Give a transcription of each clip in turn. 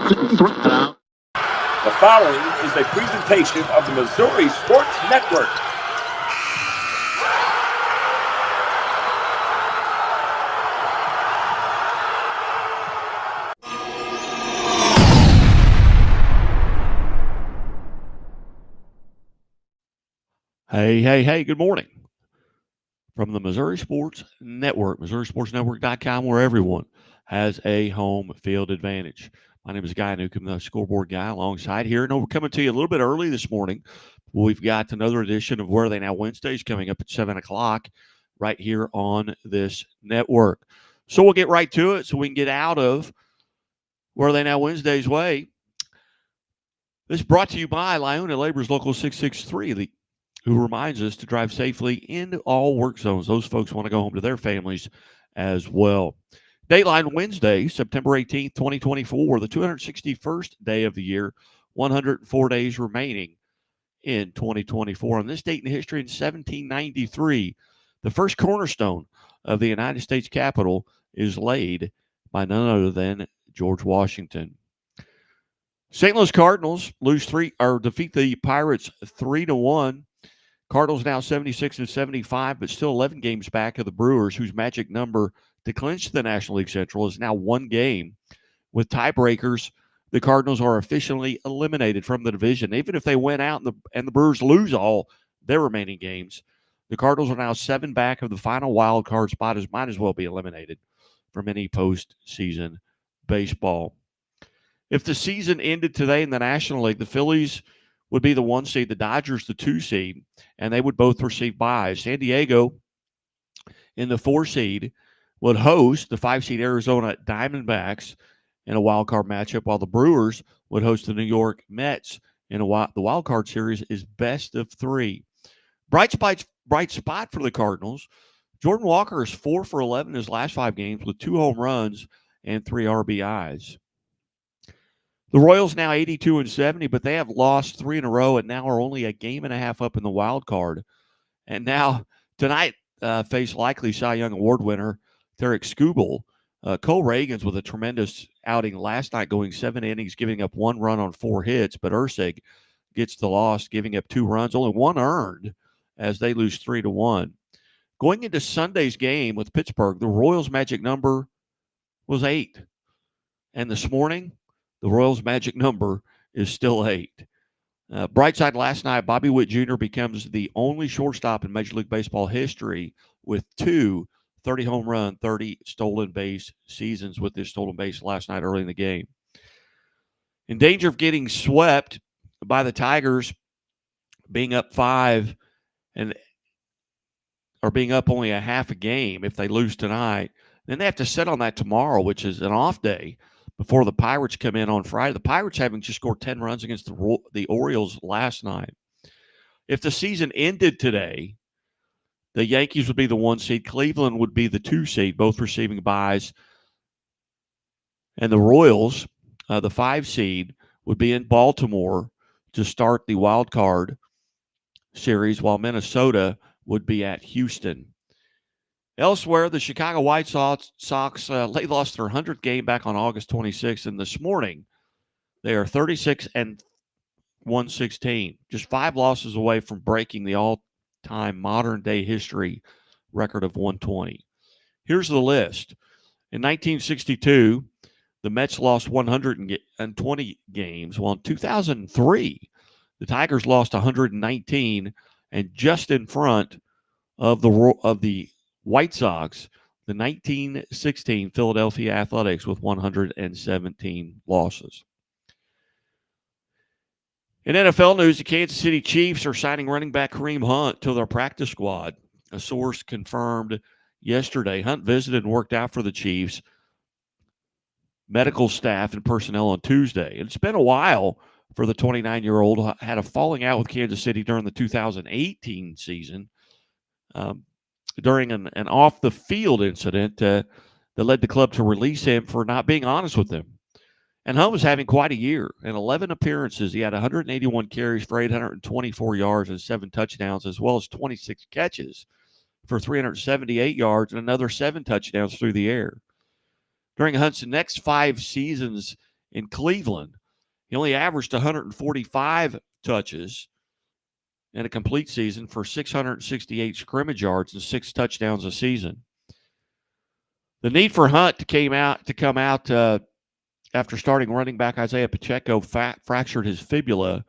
The following is a presentation of the Missouri Sports Network. Hey, good morning. From the Missouri Sports Network, MissouriSportsNetwork.com, where everyone has a home field advantage. My name is Guy Newcomb, the scoreboard guy, alongside here. And we're coming to you a little bit early this morning. We've got another edition of Where Are They Now Wednesdays coming up at 7 o'clock right here on this network. So we'll get right to it so we can get out of Where Are They Now Wednesdays way. This is brought to you by Liona Labor's Local 663, who reminds us to drive safely into all work zones. Those folks want to go home to their families as well. Dateline Wednesday, September 18th, 2024, the 261st day of the year, 104 days remaining in 2024. On this date in history, in 1793, the first cornerstone of the United States Capitol is laid by none other than George Washington. St. Louis Cardinals defeat the Pirates 3-1. Cardinals now 76 and 75, but still 11 games back of the Brewers, whose magic number to clinch the National League Central is now one game. With tiebreakers, the Cardinals are officially eliminated from the division. Even if they win out and the Brewers lose all their remaining games, the Cardinals are now 7 back of the final wild card spot, might as well be eliminated from any postseason baseball. If the season ended today in the National League, the Phillies would be the 1 seed, the Dodgers the 2 seed, and they would both receive byes. San Diego in the 4 seed would host the 5 seed Arizona Diamondbacks in a wild card matchup, while the Brewers would host the New York Mets in the wild card series is best of 3. Bright spot for the Cardinals. Jordan Walker is 4 for 11 in his last 5 games with 2 home runs and 3 RBIs. The Royals now 82 and 70, but they have lost 3 in a row and now are only a game and a half up in the wild card. And now tonight face likely Cy Young Award winner Tarik Skubal. Cole Reagans with a tremendous outing last night, going 7 innings, giving up 1 run on 4 hits. But Ursig gets the loss, giving up 2 runs, only 1 earned, as they lose 3-1. Going into Sunday's game with Pittsburgh, the Royals' magic number was 8. And this morning, the Royals' magic number is still 8. Bright side last night, Bobby Witt Jr. becomes the only shortstop in Major League Baseball history with 2 30-home run, 30 stolen base seasons with this stolen base last night early in the game. In danger of getting swept by the Tigers, being up 5 or being up only a half a game if they lose tonight. Then they have to sit on that tomorrow, which is an off day, before the Pirates come in on Friday. The Pirates having just scored 10 runs against the Orioles last night. If the season ended today, the Yankees would be the 1 seed. Cleveland would be the 2 seed, both receiving byes. And the Royals, the 5 seed, would be in Baltimore to start the wild card series, while Minnesota would be at Houston. Elsewhere, the Chicago White Sox they lost their 100th game back on August 26th, and this morning they are 36 and 116, just 5 losses away from breaking the all-time modern-day history record of 120. Here's the list. In 1962, the Mets lost 120 games, while in 2003, the Tigers lost 119, and just in front of the White Sox, the 1916 Philadelphia Athletics with 117 losses. In NFL news, the Kansas City Chiefs are signing running back Kareem Hunt to their practice squad. A source confirmed yesterday. Hunt visited and worked out for the Chiefs medical staff and personnel on Tuesday. It's been a while for the 29-year-old. Had a falling out with Kansas City during the 2018 season. During an off-the-field incident that led the club to release him for not being honest with them. And Hunt was having quite a year. In 11 appearances, he had 181 carries for 824 yards and 7 touchdowns, as well as 26 catches for 378 yards and another 7 touchdowns through the air. During Hunt's next 5 seasons in Cleveland. He only averaged 145 touches in a complete season for 668 scrimmage yards and 6 touchdowns a season. The need for Hunt to come out after starting running back Isaiah Pacheco fractured his fibula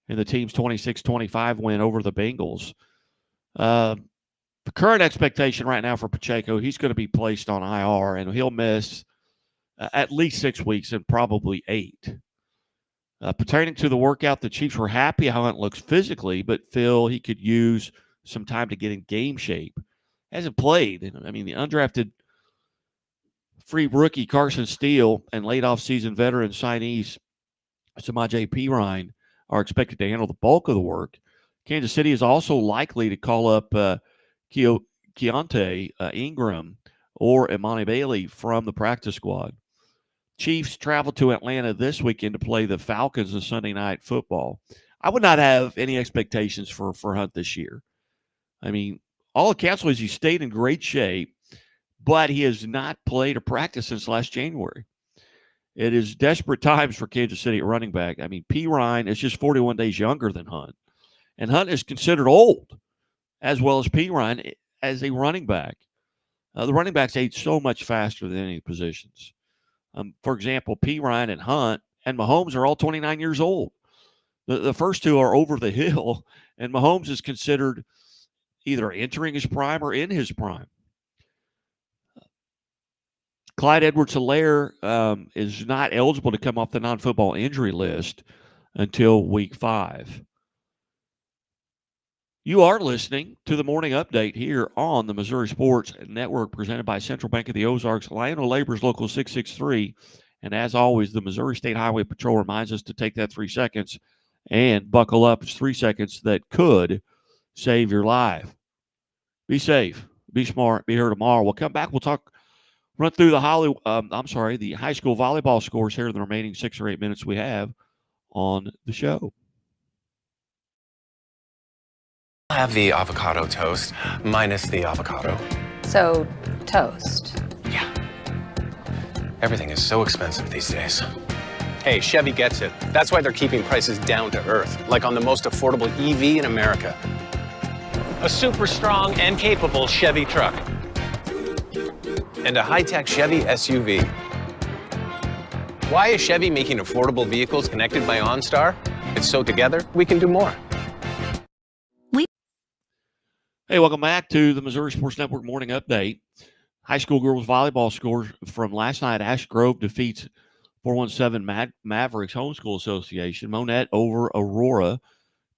in the team's 26-25 win over the Bengals. The current expectation right now for Pacheco, he's going to be placed on IR, and he'll miss at least 6 weeks and probably 8. Pertaining to the workout, the Chiefs were happy how Hunt looks physically, but feel he could use some time to get in game shape. Hasn't played. I mean, the undrafted free rookie Carson Steele and late offseason veteran signees Samaje Perine are expected to handle the bulk of the work. Kansas City is also likely to call up Keontae Ingram or Imani Bailey from the practice squad. Chiefs travel to Atlanta this weekend to play the Falcons in Sunday Night Football. I would not have any expectations for Hunt this year. I mean, all accounts was he stayed in great shape, but he has not played or practiced since last January. It is desperate times for Kansas City at running back. I mean, Perine is just 41 days younger than Hunt, and Hunt is considered old, as well as Perine as a running back. The running backs age so much faster than any positions. For example, Perine and Hunt and Mahomes are all 29 years old. The first two are over the hill, and Mahomes is considered either entering his prime or in his prime. Clyde Edwards-Helaire is not eligible to come off the non-football injury list until week 5. You are listening to the morning update here on the Missouri Sports Network presented by Central Bank of the Ozarks, Lionel Labor's Local 663. And as always, the Missouri State Highway Patrol reminds us to take that 3 seconds and buckle up. It's 3 seconds that could save your life. Be safe, be smart, be here tomorrow. We'll come back. We'll run through the high school volleyball scores here in the remaining 6 or 8 minutes we have on the show. I'll have the avocado toast minus the avocado. So, toast. Yeah. Everything is so expensive these days. Hey, Chevy gets it. That's why they're keeping prices down to earth, like on the most affordable EV in America. A super strong and capable Chevy truck. And a high-tech Chevy SUV. Why is Chevy making affordable vehicles connected by OnStar? It's so together, we can do more. Hey, welcome back to the Missouri Sports Network Morning Update. High school girls volleyball scores from last night. Ash Grove defeats 417 Mavericks Homeschool Association. Monette over Aurora.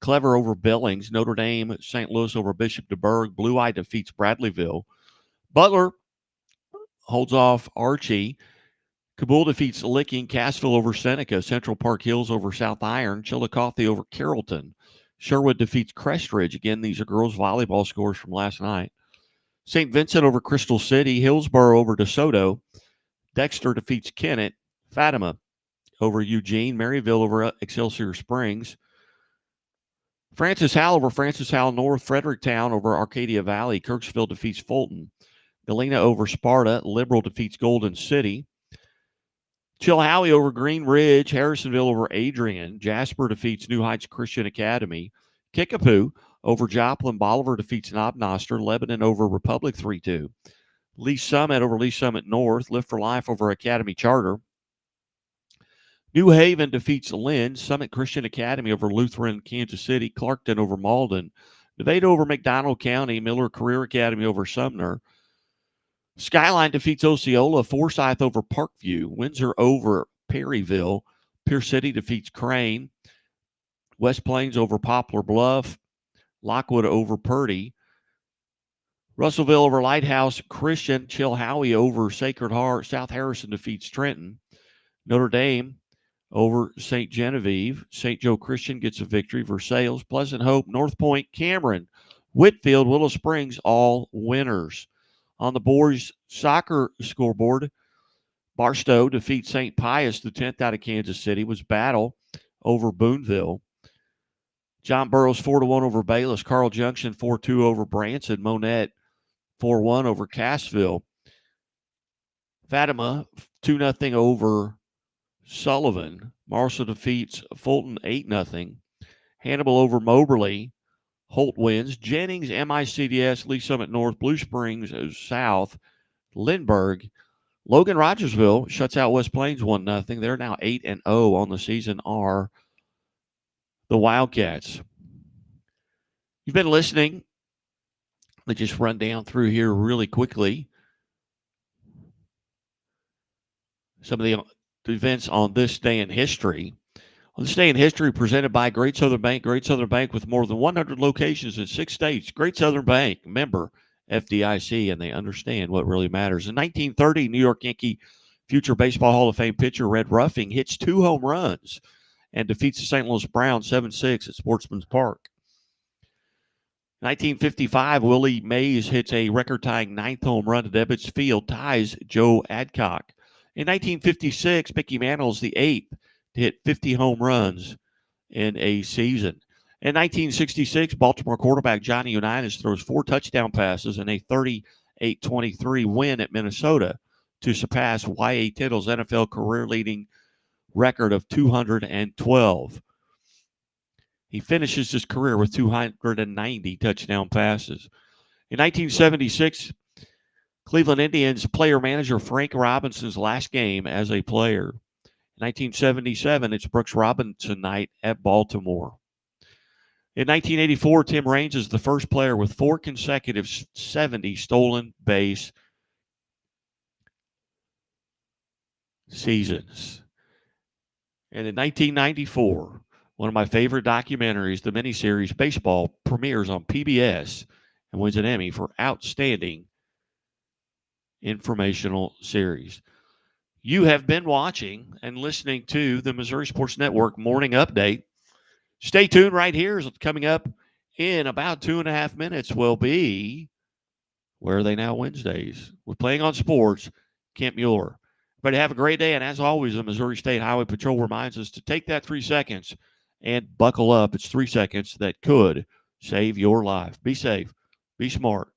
Clever over Billings. Notre Dame, St. Louis over Bishop DuBourg. Blue Eye defeats Bradleyville. Butler holds off Archie. Kabul defeats Licking. Cassville over Seneca. Central Park Hills over South Iron. Chillicothe over Carrollton. Sherwood defeats Crestridge. Again, these are girls' volleyball scores from last night. St. Vincent over Crystal City. Hillsboro over DeSoto. Dexter defeats Kennett. Fatima over Eugene. Maryville over Excelsior Springs. Francis Howell over Francis Howell North. Fredericktown over Arcadia Valley. Kirksville defeats Fulton. Galena over Sparta. Liberal defeats Golden City. Chilhowie over Green Ridge. Harrisonville over Adrian. Jasper defeats New Heights Christian Academy. Kickapoo over Joplin. Bolivar defeats Knob Noster. Lebanon over Republic 3-2. Lee Summit over Lee Summit North. Lift for Life over Academy Charter. New Haven defeats Lynn. Summit Christian Academy over Lutheran Kansas City. Clarkton over Malden. Nevada over McDonald County. Miller Career Academy over Sumner. Skyline defeats Osceola. Forsyth over Parkview. Windsor over Perryville. Pierce City defeats Crane. West Plains over Poplar Bluff. Lockwood over Purdy. Russellville over Lighthouse Christian. Chilhowie over Sacred Heart. South Harrison defeats Trenton. Notre Dame over St. Genevieve. St. Joe Christian gets a victory. Versailles, Pleasant Hope, North Point, Cameron, Whitfield, Willow Springs, all winners. On the boys' soccer scoreboard, Barstow defeats St. Pius, the 10th out of Kansas City, was Battle over Boonville. John Burroughs 4-1 over Bayless. Carl Junction 4-2 over Branson. Monette 4-1 over Cassville. Fatima 2-0 over Sullivan. Marshall defeats Fulton 8-0. Hannibal over Moberly. Holt wins. Jennings, MICDS, Lee Summit North, Blue Springs South, Lindbergh. Logan Rogersville shuts out West Plains 1-0. They're now 8-0 on the season, are the Wildcats. You've been listening. Let's just run down through here really quickly some of the events on this day in history. On this day in history, presented by Great Southern Bank. Great Southern Bank with more than 100 locations in 6 states. Great Southern Bank, member FDIC, and they understand what really matters. In 1930, New York Yankee future Baseball Hall of Fame pitcher Red Ruffing hits 2 home runs and defeats the St. Louis Browns 7-6 at Sportsman's Park. 1955, Willie Mays hits a record-tying 9th home run at Ebbets Field, ties Joe Adcock. In 1956, Mickey Mantle is the 8th to hit 50 home runs in a season. In 1966, Baltimore quarterback Johnny Unitas throws 4 touchdown passes in a 38-23 win at Minnesota to surpass Y.A. Tittle's NFL career-leading record of 212. He finishes his career with 290 touchdown passes. In 1976, Cleveland Indians player-manager Frank Robinson's last game as a player. In 1977, it's Brooks Robinson night at Baltimore. In 1984, Tim Raines is the first player with 4 consecutive 70 stolen base seasons. And in 1994, one of my favorite documentaries, the miniseries Baseball, premieres on PBS and wins an Emmy for Outstanding Informational Series. You have been watching and listening to the Missouri Sports Network Morning Update. Stay tuned right here. Coming up in about 2.5 minutes will be Where Are They Now Wednesdays. We're playing on sports, Kent Mueller. Everybody have a great day. And as always, the Missouri State Highway Patrol reminds us to take that 3 seconds and buckle up. It's 3 seconds that could save your life. Be safe. Be smart.